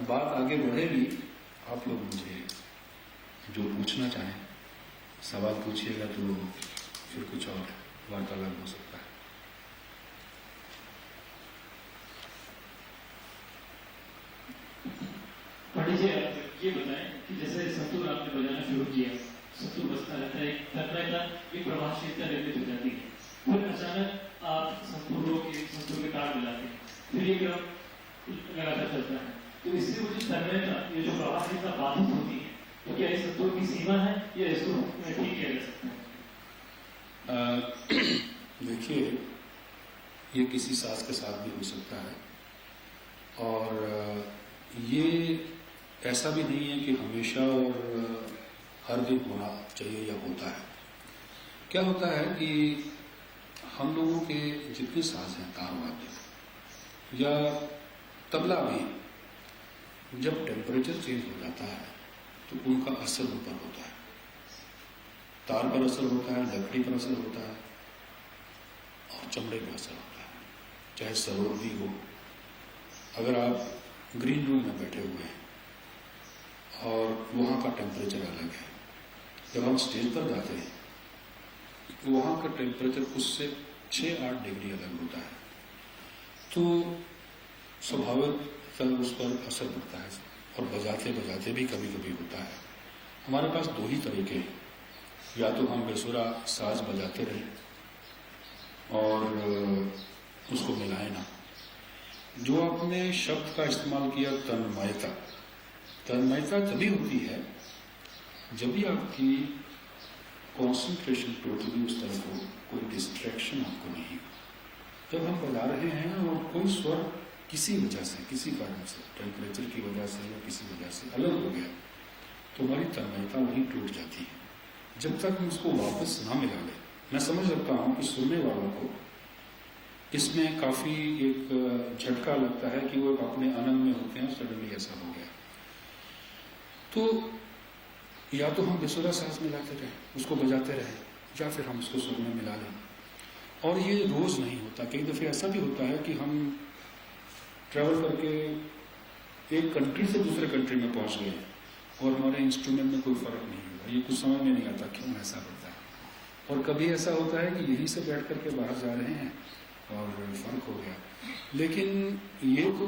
Speaker 2: बात आगे बढ़ेगी, आप लोग मुझे जो पूछना चाहें सवाल पूछिएगा तो फिर कुछ और वार्तालाप हो सकता है।
Speaker 3: पंडित जी, आप ये बताएं कि जैसे संतूर आपने बजाना शुरू किया, संतूर बजता रहता है, एक प्रभावशीलता निर्मित हो जाती है, फिर अचानक आप संतूर के तार मिलाते हैं, फिर ये क्रम लगातार चलता है, तो इससे वो जो तन्मयता, ये जो प्रभावशीलता बाधित होती है, तो क्या इस संतूर की सीमा है या इसको ठीक किया जा सकता है?
Speaker 2: देखिए, ये किसी साज के साथ भी हो सकता है और ये ऐसा भी नहीं है कि हमेशा और हर दिन होना चाहिए या होता है। क्या होता है कि हम लोगों के जितने साज हैं, तार वाद्य या तबला भी, जब टेम्परेचर चेंज हो जाता है तो उनका असर ऊपर होता है। तार पर असर होता है, लकड़ी पर असर होता है और चमड़े पर असर होता है। चाहे सरोवर भी हो, अगर आप ग्रीन रूम में बैठे हुए हैं और वहाँ का टेम्परेचर अलग है, जब हम स्टेज पर जाते हैं तो वहाँ का टेम्परेचर उससे 6-8 डिग्री अलग होता है, तो स्वाभाविक उस पर असर पड़ता है। और बजाते बजाते भी कभी कभी होता है। हमारे पास दो ही तरीके हैं, या तो हम बेसुरा साज बजाते रहें और उसको मिलाएं ना। जो आपने शब्द का इस्तेमाल किया तन्मयता, तन्मयता तभी होती है जब भी आपकी कंसंट्रेशन टोटली उस तरफ हो, कोई डिस्ट्रैक्शन आपको नहीं हो। जब हम बजा रहे हैं और कोई स्वर किसी वजह से, किसी कारण से, टेम्परेचर की वजह से या किसी वजह से अलग हो गया, तो हमारी तन्मयता वहीं टूट जाती है। जब तक हम उसको वापस ना मिला लें, मैं समझ सकता हूँ कि सुनने वालों को इसमें काफी एक झटका लगता है कि वो अपने आनंद में होते हैं, सडनली ऐसा हो गया। तो या तो हम बेसुरा सांस मिलाते रहें, उसको बजाते रहें, या फिर हम उसको सुर में मिला लें। और ये रोज नहीं होता। कई दफे ऐसा भी होता है कि हम ट्रैवल करके एक कंट्री से दूसरे कंट्री में पहुंच गए और हमारे इंस्ट्रूमेंट में कोई फर्क नहीं हुआ। ये कुछ समझ में नहीं आता क्यों ऐसा होता है। और कभी ऐसा होता है कि यहीं से बैठ करके बाहर जा रहे हैं और फर्क हो गया। लेकिन ये तो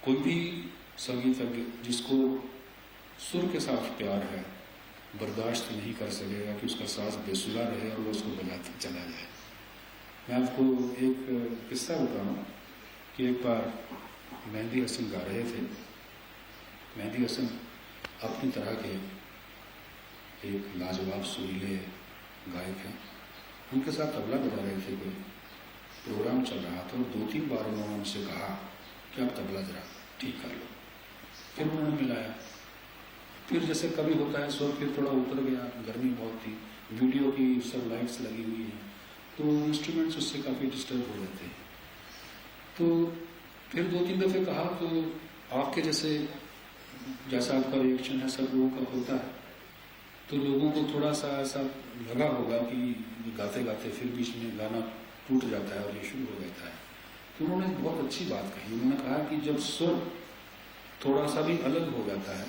Speaker 2: कोई भी संगीतज्ञ जिसको सुर के साथ प्यार है बर्दाश्त नहीं कर सकेगा कि उसका साज बेसुरा रहे और वो उसको बजाता चला जाए। मैं आपको एक किस्सा बताऊं कि एक बार मेहंदी हसन गा रहे थे। मेहंदी हसन अपनी तरह के एक लाजवाब सुरीले गायक हैं। उनके साथ तबला बजा रहे थे, कोई प्रोग्राम चल रहा था। 2-3 बार उन्होंने उनसे कहा कि आप तबला जरा ठीक कर लो। फिर उन्होंने मिलाया, फिर जैसे कभी होता है स्वर फिर थोड़ा उतर गया, गर्मी बहुत थी, वीडियो की सब लाइट्स लगी हुई हैं, तो इंस्ट्रूमेंट्स उससे काफ़ी डिस्टर्ब हो जाते हैं। तो फिर 2-3 दफ़े कहा, तो आपके जैसा आपका रिएक्शन है सब लोगों का होता है, तो लोगों को थोड़ा सा ऐसा लगा होगा कि गाते गाते फिर बीच में गाना टूट जाता है और ये शुरू हो जाता है। तो उन्होंने बहुत अच्छी बात कही, उन्होंने कहा कि जब स्वर थोड़ा सा भी अलग हो जाता है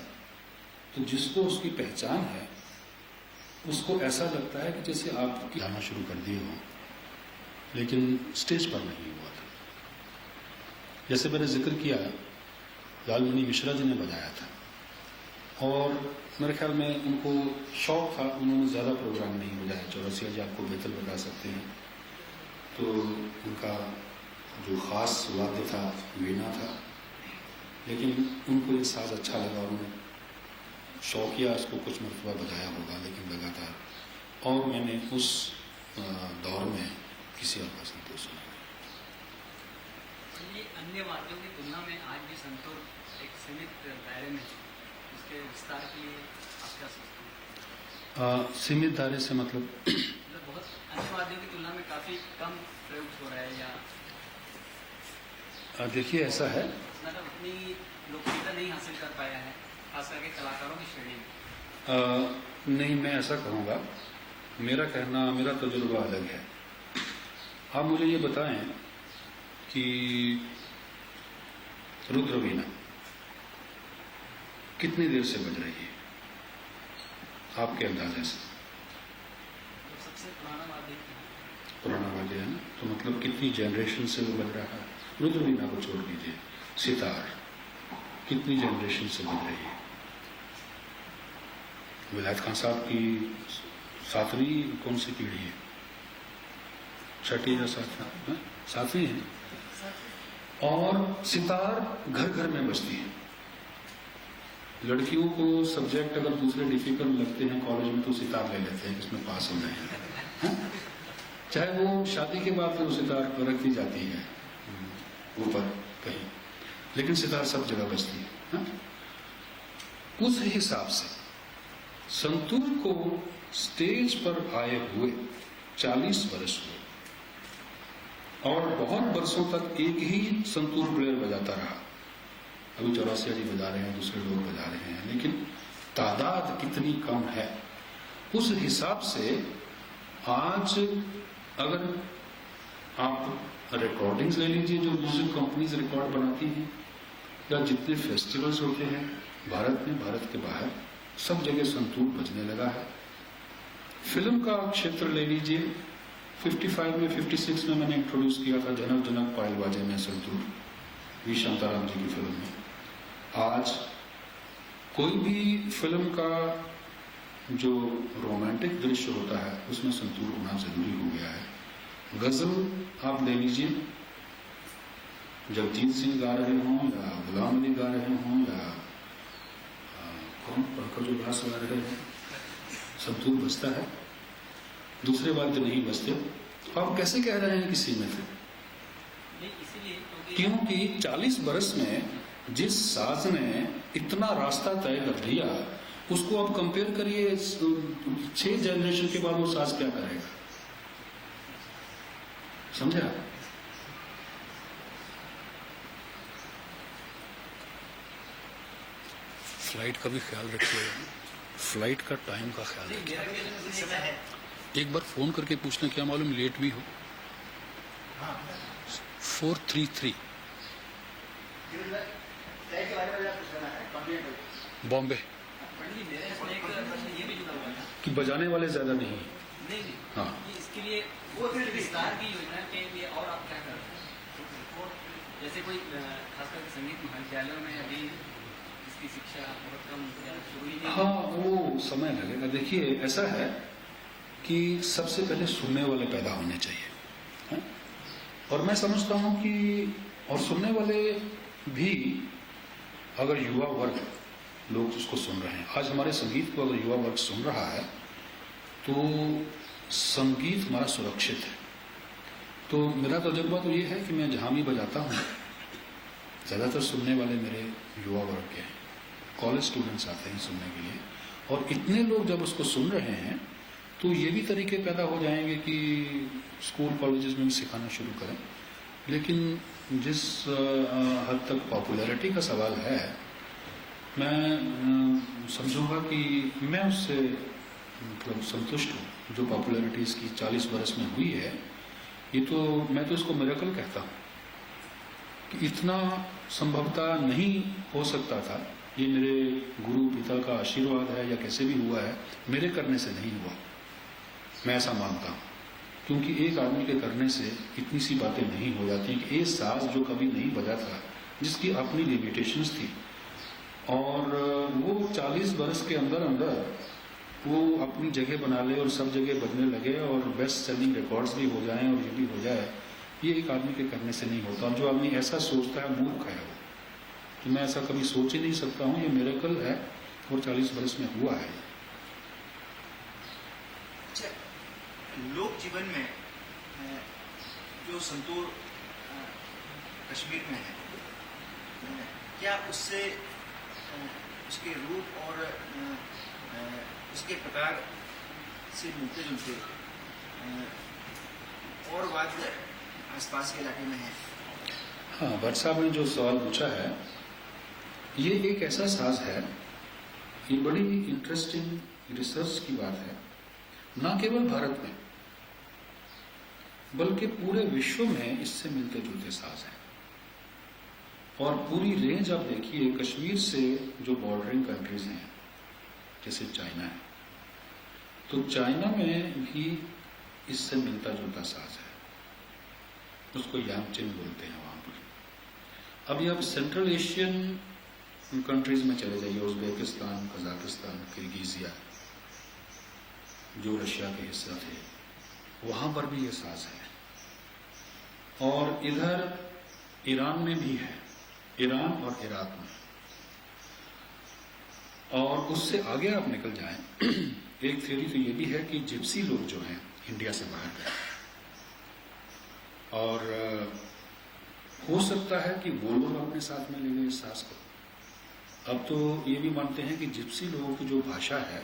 Speaker 2: तो जिसको उसकी पहचान है उसको ऐसा लगता है कि जैसे आप गाना शुरू कर दिए हो, लेकिन स्टेज पर नहीं हुआ था। जैसे मैंने जिक्र किया, लालमणि मिश्रा जी ने बजाया था और मेरे ख्याल में उनको शौक था, उन्होंने ज़्यादा प्रोग्राम नहीं बजाया। चौरसिया जी आपको बेहतर बता सकते हैं। तो उनका जो ख़ास वाद्य था वीणा था, लेकिन उनको ये साज अच्छा लगा, उन्होंने शौकिया इसको कुछ मरतबा बजाया होगा, लेकिन लगातार। और मैंने उस दौर में किसी और का संतूर सुना।
Speaker 4: ये अन्य वाद्यों की तुलना में आज भी संतूर एक सीमित दायरे में, उसके विस्तार के लिए आप क्या सोचते हैं?
Speaker 2: सीमित दायरे से मतलब
Speaker 4: बहुत अन्य वाद्यों की तुलना में काफी कम प्रयोग हो रहा है, या
Speaker 2: देखिए ऐसा है,
Speaker 4: मतलब उतनी लोकप्रियता नहीं हासिल कर पाया है, खास करके कलाकारों की श्रेणी में?
Speaker 2: नहीं, मैं ऐसा कहूँगा, मेरा तजुर्बा अलग है। आप मुझे ये बताएं कि रुद्रवीणा कितनी देर से बज रही है आपके अंदाजे से?
Speaker 4: तो सबसे
Speaker 2: पुराना वाद्य है ना, तो मतलब कितनी जनरेशन से वो बज रहा है? रुद्रवीणा को छोड़ दीजिए, सितार कितनी जनरेशन से बज रही है? विलायत खान साहब की 7वीं कौन सी पीढ़ी है? 6ठी या 7वीं? 7वीं है। और सितार घर घर में बजती है। लड़कियों को सब्जेक्ट अगर दूसरे डिफिकल्ट लगते हैं कॉलेज में तो सितार ले लेते हैं, इसमें पास हो जाए, चाहे वो शादी के बाद वो सितार रखी जाती है ऊपर कहीं, लेकिन सितार सब जगह बजती है। उस हिसाब से संतूर को स्टेज पर आए हुए 40 वर्ष हुए और बहुत वर्षों तक एक ही संतूर प्लेयर बजाता रहा। अभी चौरसिया जी बजा रहे हैं, दूसरे लोग बजा रहे हैं, लेकिन तादाद कितनी कम है। उस हिसाब से आज अगर आप रिकॉर्डिंग्स ले लीजिए जो म्यूजिक कंपनीज रिकॉर्ड बनाती हैं, या जितने फेस्टिवल्स होते हैं भारत में, भारत के बाहर, सब जगह संतूर बजने लगा है। फिल्म का क्षेत्र ले लीजिए, 55 में 56 में मैंने इंट्रोड्यूस किया था जनक जनक पायल बाजे में संतूर, वी शांताराम जी की फिल्म में। आज कोई भी फिल्म का जो रोमांटिक दृश्य होता है उसमें संतूर होना जरूरी हो गया है। गजल आप ले लीजिए, जगजीत सिंह गा रहे हों या गुलाम अली गा रहे हों या कौन पंकज उदास गा रहे हैं, संतूर बजता है, दूसरे वाद्य नहीं बजते। आप कैसे कह रहे हैं कि सीमित है? क्योंकि 40 बरस में जिस साज ने इतना रास्ता तय कर लिया, उसको आप कंपेयर करिए 6 जनरेशन के बाद वो साज क्या करेगा? समझा? फ्लाइट का भी ख्याल रखिए, फ्लाइट का टाइम का ख्याल रखिए। एक बार फोन करके पूछना, क्या मालूम लेट भी हो। 433 बॉम्बे कि बजाने वाले ज्यादा नहीं। हाँ,
Speaker 4: इसके लिए विस्तार की योजना के लिए और आप क्या कर रहे हैं? जैसे कोई खासकर संगीत महाविद्यालयों में अभी इसकी शिक्षा बहुत कम शुरू ही नहीं।
Speaker 2: हाँ, वो समय लगेगा। देखिए ऐसा है कि सबसे पहले सुनने वाले पैदा होने चाहिए, है? और मैं समझता हूँ कि और सुनने वाले भी, अगर युवा वर्ग लोग उसको सुन रहे हैं, आज हमारे संगीत को अगर युवा वर्ग सुन रहा है तो संगीत हमारा सुरक्षित है। तो मेरा तजुर्बा तो ये है कि मैं जहाँ भी बजाता हूँ ज़्यादातर सुनने वाले मेरे युवा वर्ग के हैं, कॉलेज स्टूडेंट्स आते हैं सुनने के लिए, और इतने लोग जब उसको सुन रहे हैं तो ये भी तरीके पैदा हो जाएंगे कि स्कूल कॉलेजेस में भी सिखाना शुरू करें। लेकिन जिस हद तक पॉपुलैरिटी का सवाल है, मैं समझूंगा कि मैं उससे मतलब संतुष्ट हूँ। जो पॉपुलैरिटी इसकी 40 बरस में हुई है, ये तो मैं तो इसको मिरेकल कहता हूँ कि इतना संभवतः नहीं हो सकता था। ये मेरे गुरु पिता का आशीर्वाद है या कैसे भी हुआ है, मेरे करने से नहीं हुआ, मैं ऐसा मानता हूँ। क्योंकि एक आदमी के करने से इतनी सी बातें नहीं हो जाती कि एक साज जो कभी नहीं बजा था, जिसकी अपनी लिमिटेशंस थी, और वो 40 बरस के अंदर अंदर वो अपनी जगह बना ले और सब जगह बजने लगे और बेस्ट सेलिंग रिकॉर्ड्स भी हो जाएं और ये भी हो जाए, ये एक आदमी के करने से नहीं होता। और जो आदमी ऐसा सोचता है मूर्ख है वो। तो मैं ऐसा कभी सोच ही नहीं सकता हूँ, ये मिरेकल है और 40 बरस में हुआ है।
Speaker 5: अच्छा, लोक जीवन में जो संतूर कश्मीर में है, क्या उससे उसके रूप और उसके प्रकार से मिलते जुलते और वाद्य आसपास के इलाके में है?
Speaker 2: हाँ, भट्ट साहब ने जो सवाल पूछा है, ये एक ऐसा साज है, ये बड़ी इंटरेस्टिंग रिसर्च की बात है। ना केवल भारत में बल्कि पूरे विश्व में इससे मिलते जुलते साज हैं। और पूरी रेंज आप देखिए, कश्मीर से जो बॉर्डरिंग कंट्रीज हैं जैसे चाइना है, तो चाइना में भी इससे मिलता जुलता साज है, उसको यांगचिन बोलते हैं वहां पर। अभी आप सेंट्रल एशियन कंट्रीज में चले जाइए, उज्बेकिस्तान, कजाकिस्तान, किर्गिजिया, जो रशिया के हिस्सा थे, वहां पर भी ये साज है। और इधर ईरान में भी है, ईरान और इराक में। और उससे आगे आप निकल जाएं, एक थ्योरी तो ये भी है कि जिप्सी लोग जो हैं इंडिया से बाहर गए, और हो सकता है कि वो लोग अपने साथ में ले गए इस साज को। अब तो ये भी मानते हैं कि जिप्सी लोगों की जो भाषा है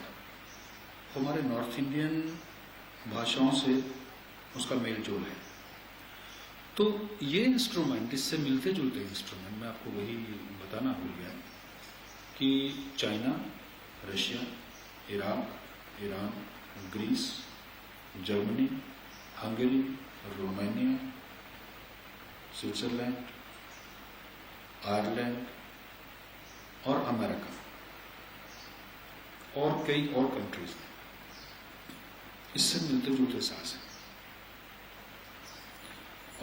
Speaker 2: हमारे नॉर्थ इंडियन भाषाओं से उसका मेल जोल है। तो ये इंस्ट्रूमेंट, इससे मिलते जुलते इंस्ट्रूमेंट, मैं आपको वही बताना भूल गया कि China, Russia, Iraq, Iran, Greece, Germany, Hungary, Romania, Switzerland, Ireland और अमेरिका और कई और कंट्रीज में इससे मिलते जुलते साज हैं।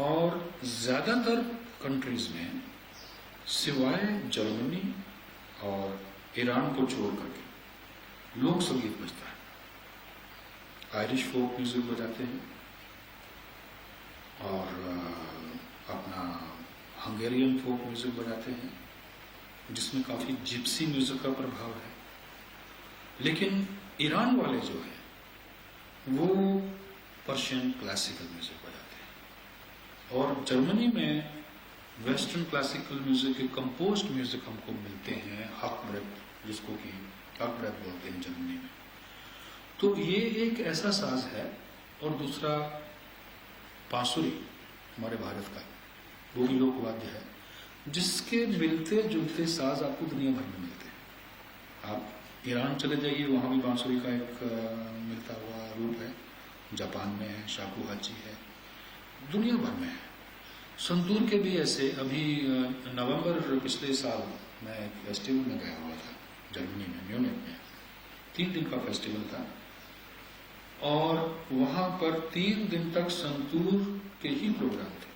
Speaker 2: और ज्यादातर कंट्रीज में सिवाय जर्मनी और ईरान को छोड़ करके लोक संगीत बजता है। आयरिश फोक म्यूजिक बजाते हैं और अपना हंगेरियन फोक म्यूजिक बजाते हैं, जिसमें काफी जिप्सी म्यूजिक का प्रभाव है। लेकिन ईरान वाले जो हैं वो पर्शियन क्लासिकल म्यूजिक बजाते हैं। और जर्मनी में वेस्टर्न क्लासिकल म्यूजिक के कंपोज्ड म्यूजिक हमको मिलते हैं, हकब्रेक, जिसको कि हकब्रेक बोलते हैं जर्मनी में। तो ये एक ऐसा साज है। और दूसरा बांसुरी, हमारे भारत का वो भी लोकवाद्य है, जिसके मिलते जुलते साज आपको दुनिया भर में मिलते हैं। आप ईरान चले जाइए, वहां भी बांसुरी का एक मिलता हुआ रूप है। जापान में है, शाकुहाची है, दुनिया भर में है। संतूर के भी ऐसे। अभी नवंबर पिछले साल मैं एक फेस्टिवल में गया हुआ था जर्मनी में, म्यूनिख में। 3 दिन का फेस्टिवल था और वहां पर 3 दिन तक संतूर के ही प्रोग्राम थे।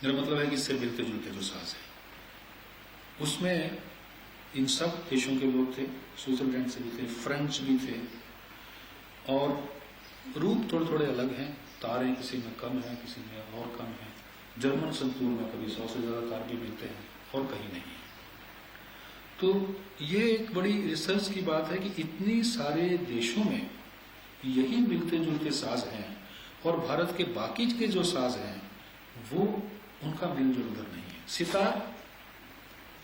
Speaker 2: मेरा मतलब है कि इससे मिलते जुलते जो साज है, उसमें इन सब देशों के लोग थे, स्विट्जरलैंड से भी थे, फ्रेंच भी थे, और रूप थोड़े थोड़े अलग हैं। तारे किसी में कम है, किसी में और कम है। जर्मन संतूर में कभी 100 से ज्यादा तार भी मिलते हैं और कहीं नहीं है। तो ये एक बड़ी रिसर्च की बात है कि इतनी सारे देशों में यही मिलते जुलते साज हैं, और भारत के बाकी के जो साज हैं वो उनका मिलजुल उधर नहीं है। सितार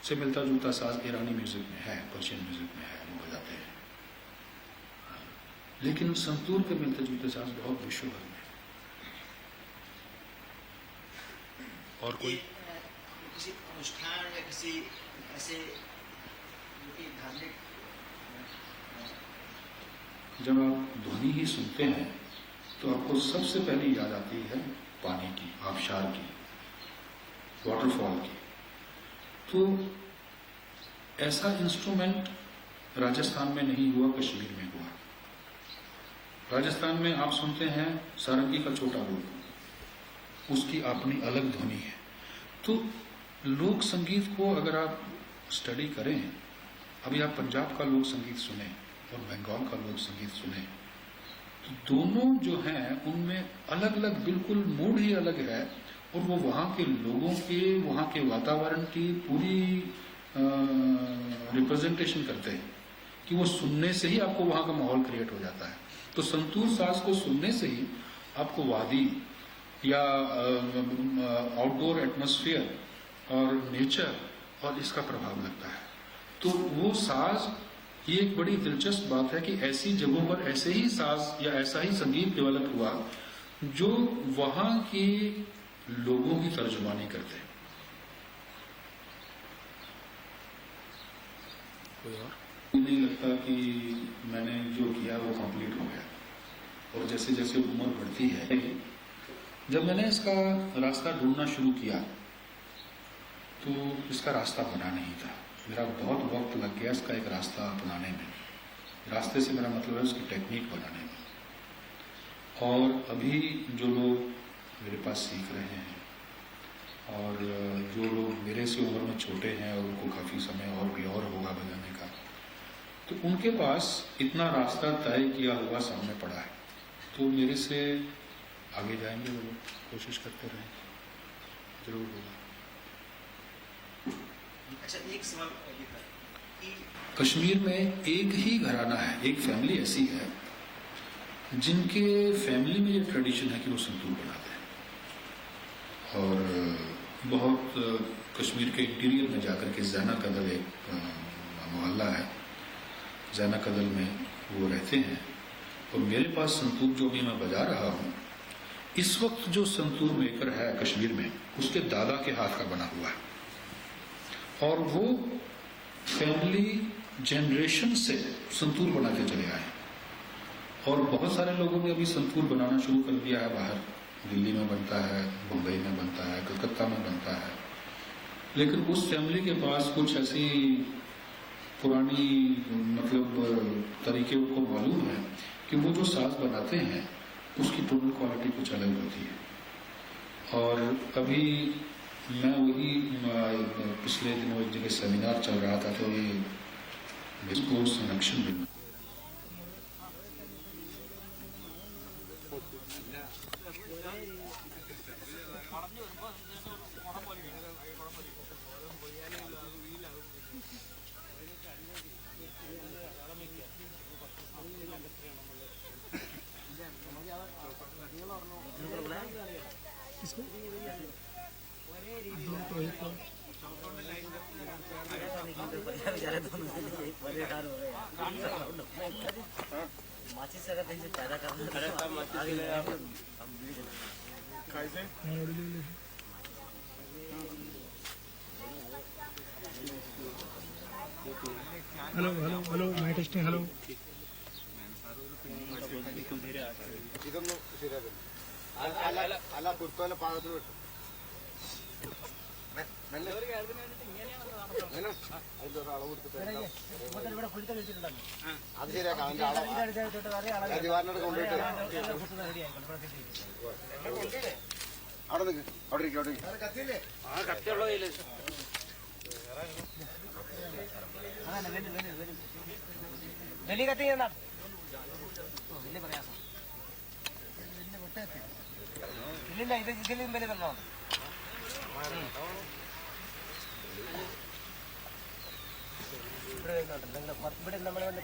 Speaker 2: से मिलता जुलता साज ईरानी म्यूजिक में है, पर्शियन म्यूजिक में है, वो बजाते हैं। लेकिन संतूर के मिलते जुलते साज बहुत विश्व भर में। और कोई
Speaker 5: किसी अनुष्ठान या किसी ऐसे जो कि धार्मिक
Speaker 2: जब आप ध्वनि ही सुनते हैं तो आपको सबसे पहले याद आती है पानी की, आबशार की, वाटरफॉल की। तो ऐसा इंस्ट्रूमेंट राजस्थान में नहीं हुआ, कश्मीर में हुआ। राजस्थान में आप सुनते हैं सारंगी का छोटा रूप, उसकी अपनी अलग ध्वनि है। तो लोक संगीत को अगर आप स्टडी करें, अभी आप पंजाब का लोक संगीत सुने और बंगाल का लोक संगीत सुने, तो दोनों जो हैं उनमें अलग अलग बिल्कुल मूड ही अलग है, और वो वहाँ के लोगों के, वहाँ के वातावरण की पूरी रिप्रेजेंटेशन करते हैं कि वो सुनने से ही आपको वहाँ का माहौल क्रिएट हो जाता है। तो संतूर साज को सुनने से ही आपको वादी या आउटडोर एटमॉस्फेयर और नेचर और इसका प्रभाव लगता है। तो वो साज, ये एक बड़ी दिलचस्प बात है कि ऐसी जगहों पर ऐसे ही साज या ऐसा ही संगीत डेवलप हुआ जो वहां के लोगों की तर्जुमानी करते हैं। कोई और नहीं लगता कि मैंने जो किया वो कंप्लीट हो गया। और जैसे जैसे उम्र बढ़ती है, जब मैंने इसका रास्ता ढूंढना शुरू किया तो इसका रास्ता बना नहीं था। मेरा बहुत वक्त लग गया इसका एक रास्ता अपनाने में। रास्ते से मेरा मतलब है उसकी टेक्निक बनाने में। और अभी जो लोग मेरे पास सीख रहे हैं और जो लोग मेरे से उम्र में छोटे हैं और उनको काफ़ी समय और भी और होगा बजाने का, तो उनके पास इतना रास्ता तय किया हुआ सामने पड़ा है। तो मेरे से आगे जाएंगे वो लोग, कोशिश करते रहें, जरूर होगा।
Speaker 5: अच्छा, एक सवाल ये था कि
Speaker 2: कश्मीर में एक ही घराना है, एक फैमिली ऐसी है जिनके फैमिली में ये ट्रेडिशन है कि वो संतूर बनाते हैं। और बहुत कश्मीर के इंटीरियर में जाकर के जैना कदल एक मोहल्ला है, जैना कदल में वो रहते हैं। और मेरे पास संतूर जो भी मैं बजा रहा हूँ, इस वक्त जो संतूर मेकर है कश्मीर में, उसके दादा के हाथ का बना हुआ है। और वो फैमिली जनरेशन से संतूर बनाते चले आए। और बहुत सारे लोगों ने अभी संतूर बनाना शुरू कर दिया है बाहर। दिल्ली में बनता है, मुंबई में बनता है, कलकत्ता में बनता है। लेकिन उस फैमिली के पास कुछ ऐसी पुरानी मतलब तरीके उनको मालूम है कि वो जो साज बनाते हैं उसकी टोनल क्वालिटी कुछ अलग होती है। और अभी मैं वही पिछले दिनों एक जगह सेमिनार चल रहा था, तो ये डिस्कोर्स एंड एक्शन भी
Speaker 1: हेलो माइक टेस्टिंग। हेलो
Speaker 6: ಇದನ್ನು ಅಲ್ಲ ಕುರ್ತೋಲೆ ಪಾದದ್ರು അത് ശരിയാക്കാം. അതിന്റെ വാറിനോട് കൊണ്ടുപോയിട്ട് അവിടെ നിൽക്ക്, അവിടെ ഇരിക്കും, അവിടെ
Speaker 7: വലിയ കത്തി വലിയ പ്രയാസം ഇല്ലില്ല, ഇത് ഇതിലും വലിയ വെള്ളമാണ്. ഇവിടെ വരുന്നുണ്ട്, ഇവിടെ നമ്മൾ വന്ന്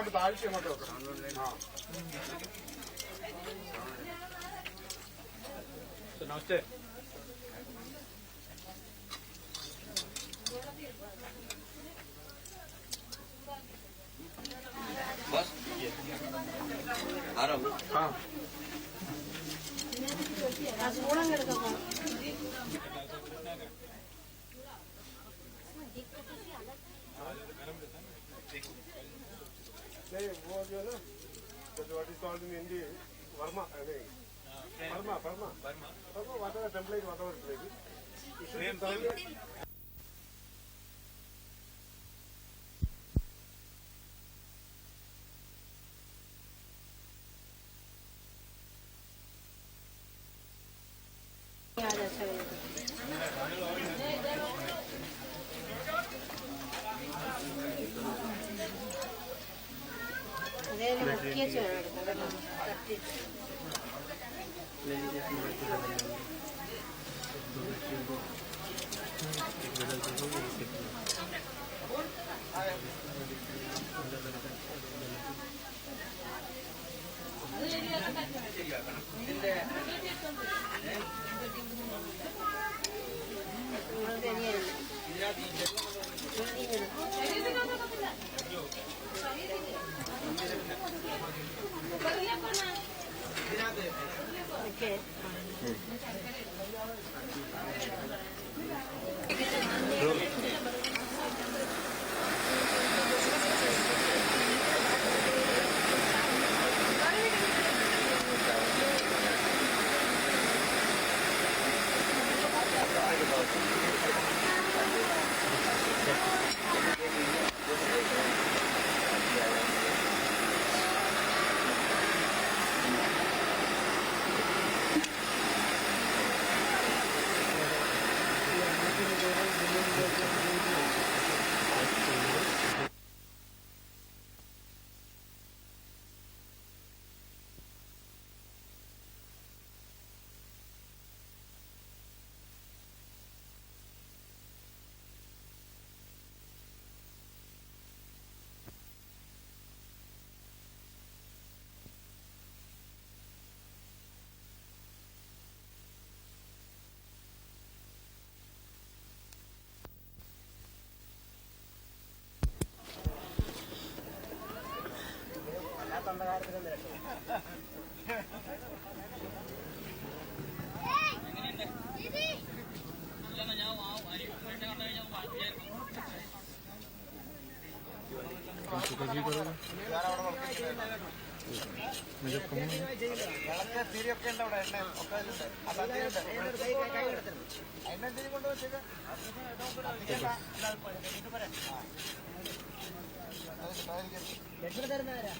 Speaker 6: അങ്ങോട്ട് താഴ്ച അങ്ങോട്ട് വെക്കണം. നമസ്തേ.
Speaker 5: बस आ रहा हूँ.
Speaker 6: हाँ नहीं वो जो है ना what is called in Hindi Verma नहीं Verma whatever template whatever it may be you should thoroughly.
Speaker 7: തിരിയൊക്കെ ഉണ്ട് അവിടെ എണ്ണ ഒക്കെ എണ്ണ തിരി കൊണ്ടുവച്ചേക്ക് എത്ര തരുന്നവരാ